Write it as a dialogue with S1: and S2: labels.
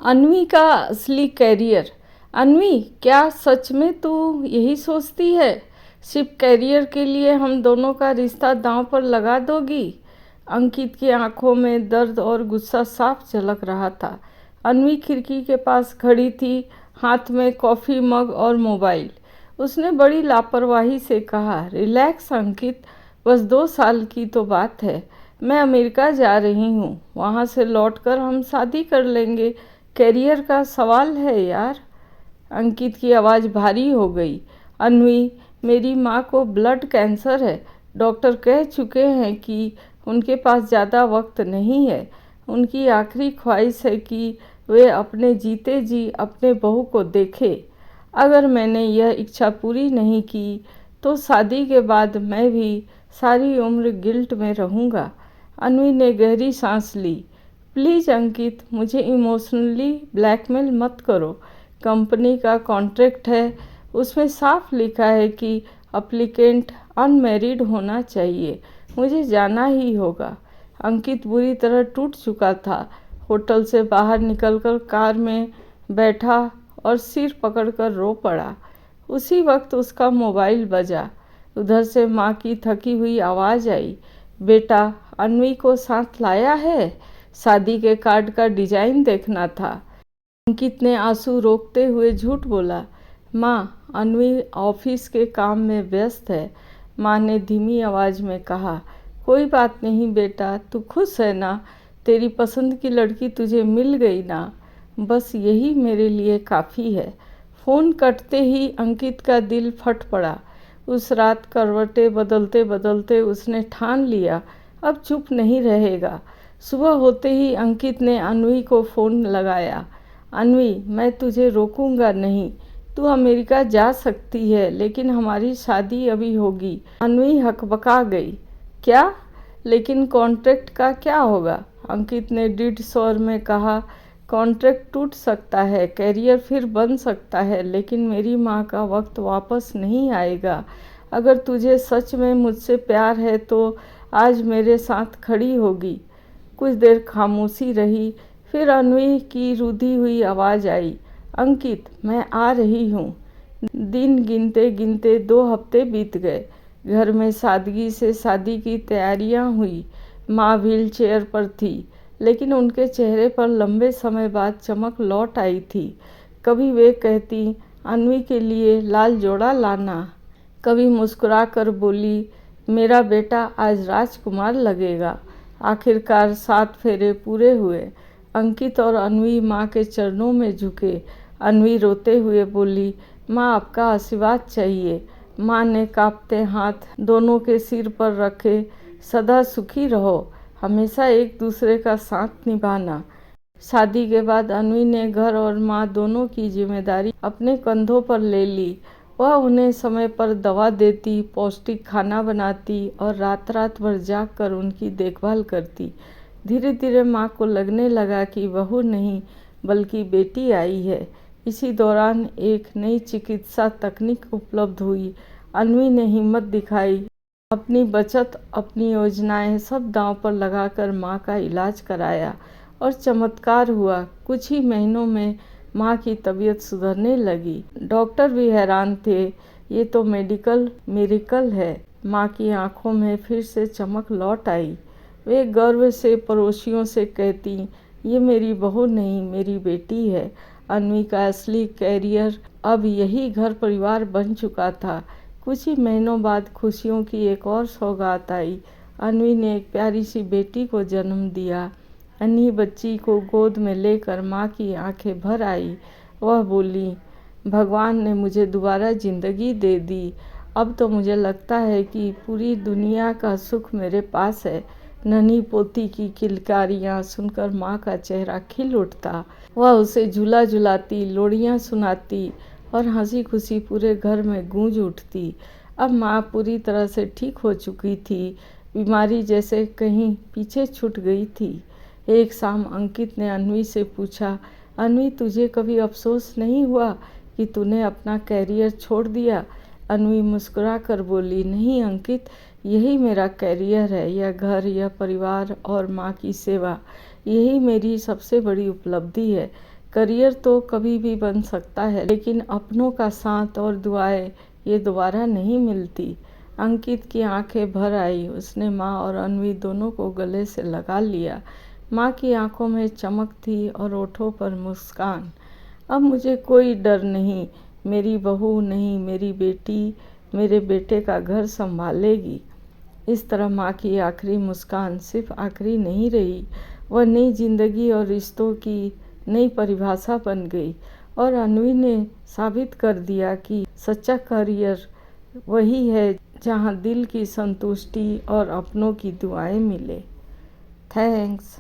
S1: अन्वी का असली कैरियर। अन्वी, क्या सच में तू यही सोचती है? सिर्फ कैरियर के लिए हम दोनों का रिश्ता दांव पर लगा दोगी? अंकित की आंखों में दर्द और गुस्सा साफ झलक रहा था। अन्वी खिड़की के पास खड़ी थी, हाथ में कॉफ़ी मग और मोबाइल। उसने बड़ी लापरवाही से कहा, रिलैक्स अंकित, बस 2 साल की तो बात है। मैं अमेरिका जा रही हूँ, वहाँ से लौटकर हम शादी कर लेंगे। करियर का सवाल है यार। अंकित की आवाज़ भारी हो गई। अन्वी, मेरी माँ को ब्लड कैंसर है। डॉक्टर कह चुके हैं कि उनके पास ज़्यादा वक्त नहीं है। उनकी आखिरी ख्वाहिश है कि वे अपने जीते जी अपने बहू को देखे। अगर मैंने यह इच्छा पूरी नहीं की तो शादी के बाद मैं भी सारी उम्र गिल्ट में रहूँगा। अन्वी ने गहरी सांस ली। प्लीज़ अंकित, मुझे इमोशनली ब्लैकमेल मत करो। कंपनी का कॉन्ट्रैक्ट है, उसमें साफ लिखा है कि अप्लीकेंट अनमैरिड होना चाहिए। मुझे जाना ही होगा। अंकित बुरी तरह टूट चुका था। होटल से बाहर निकलकर कार में बैठा और सिर पकड़कर रो पड़ा। उसी वक्त उसका मोबाइल बजा। उधर से माँ की थकी हुई आवाज़ आई, बेटा, अन्वी को साथ लाया है? शादी के कार्ड का डिजाइन देखना था। अंकित ने आंसू रोकते हुए झूठ बोला, माँ, अन्वी ऑफिस के काम में व्यस्त है। माँ ने धीमी आवाज़ में कहा, कोई बात नहीं बेटा, तू खुश है ना? तेरी पसंद की लड़की तुझे मिल गई ना? बस यही मेरे लिए काफ़ी है। फ़ोन कटते ही अंकित का दिल फट पड़ा। उस रात करवटें बदलते बदलते उसने ठान लिया, अब चुप नहीं रहेगा। सुबह होते ही अंकित ने अन्वी को फ़ोन लगाया। अन्वी, मैं तुझे रोकूंगा नहीं। तू अमेरिका जा सकती है, लेकिन हमारी शादी अभी होगी। अन्वी हकबका गई। क्या? लेकिन कॉन्ट्रैक्ट का क्या होगा? अंकित ने दृढ़ स्वर में कहा, कॉन्ट्रैक्ट टूट सकता है, कैरियर फिर बन सकता है, लेकिन मेरी माँ का वक्त वापस नहीं आएगा। अगर तुझे सच में मुझसे प्यार है तो आज मेरे साथ खड़ी होगी। कुछ देर खामोशी रही, फिर अन्वी की रुधी हुई आवाज़ आई, अंकित, मैं आ रही हूँ। दिन गिनते गिनते 2 हफ्ते बीत गए। घर में सादगी से शादी की तैयारियां हुई। माँ व्हील चेयर पर थी, लेकिन उनके चेहरे पर लंबे समय बाद चमक लौट आई थी। कभी वे कहती, अन्वी के लिए लाल जोड़ा लाना। कभी मुस्कुरा कर बोली, मेरा बेटा आज राजकुमार लगेगा। आखिरकार 7 फेरे पूरे हुए। अंकित और अन्वी माँ के चरणों में झुके। अन्वी रोते हुए बोली, माँ, आपका आशीर्वाद चाहिए। माँ ने कांपते हाथ दोनों के सिर पर रखे, सदा सुखी रहो, हमेशा एक दूसरे का साथ निभाना। शादी के बाद अन्वी ने घर और माँ दोनों की जिम्मेदारी अपने कंधों पर ले ली। वह उन्हें समय पर दवा देती, पौष्टिक खाना बनाती और रात रात भर जाग कर उनकी देखभाल करती। धीरे धीरे माँ को लगने लगा कि बहू नहीं बल्कि बेटी आई है। इसी दौरान एक नई चिकित्सा तकनीक उपलब्ध हुई। अन्वी ने हिम्मत दिखाई, अपनी बचत, अपनी योजनाएं सब दांव पर लगाकर माँ का इलाज कराया और चमत्कार हुआ। कुछ ही महीनों में माँ की तबीयत सुधरने लगी। डॉक्टर भी हैरान थे, ये तो मेडिकल मिरेकल है। माँ की आंखों में फिर से चमक लौट आई। वे गर्व से पड़ोसियों से कहती, ये मेरी बहू नहीं, मेरी बेटी है। अन्वी का असली कैरियर अब यही घर परिवार बन चुका था। कुछ ही महीनों बाद खुशियों की एक और सौगात आई। अन्वी ने एक प्यारी सी बेटी को जन्म दिया। अन्ही बच्ची को गोद में लेकर माँ की आंखें भर आई। वह बोली, भगवान ने मुझे दोबारा ज़िंदगी दे दी। अब तो मुझे लगता है कि पूरी दुनिया का सुख मेरे पास है। नन्ही पोती की किलकारियाँ सुनकर माँ का चेहरा खिल उठता। वह उसे झूला झुलाती, लोरियाँ सुनाती और हंसी खुशी पूरे घर में गूंज उठती। अब माँ पूरी तरह से ठीक हो चुकी थी, बीमारी जैसे कहीं पीछे छूट गई थी। एक शाम अंकित ने अन्वी से पूछा, अन्वी, तुझे कभी अफसोस नहीं हुआ कि तूने अपना कैरियर छोड़ दिया? अन्वी मुस्कुरा कर बोली, नहीं अंकित, यही मेरा कैरियर है। यह घर, यह परिवार और माँ की सेवा, यही मेरी सबसे बड़ी उपलब्धि है। करियर तो कभी भी बन सकता है, लेकिन अपनों का साथ और दुआएं ये दोबारा नहीं मिलती। अंकित की आंखें भर आई। उसने माँ और अन्वी दोनों को गले से लगा लिया। माँ की आंखों में चमक थी और होठों पर मुस्कान। अब मुझे कोई डर नहीं, मेरी बहू नहीं, मेरी बेटी मेरे बेटे का घर संभालेगी। इस तरह माँ की आखिरी मुस्कान सिर्फ आखिरी नहीं रही, वह नई जिंदगी और रिश्तों की नई परिभाषा बन गई। और अन्वी ने साबित कर दिया कि सच्चा करियर वही है जहाँ दिल की संतुष्टि और अपनों की दुआएं मिले। थैंक्स।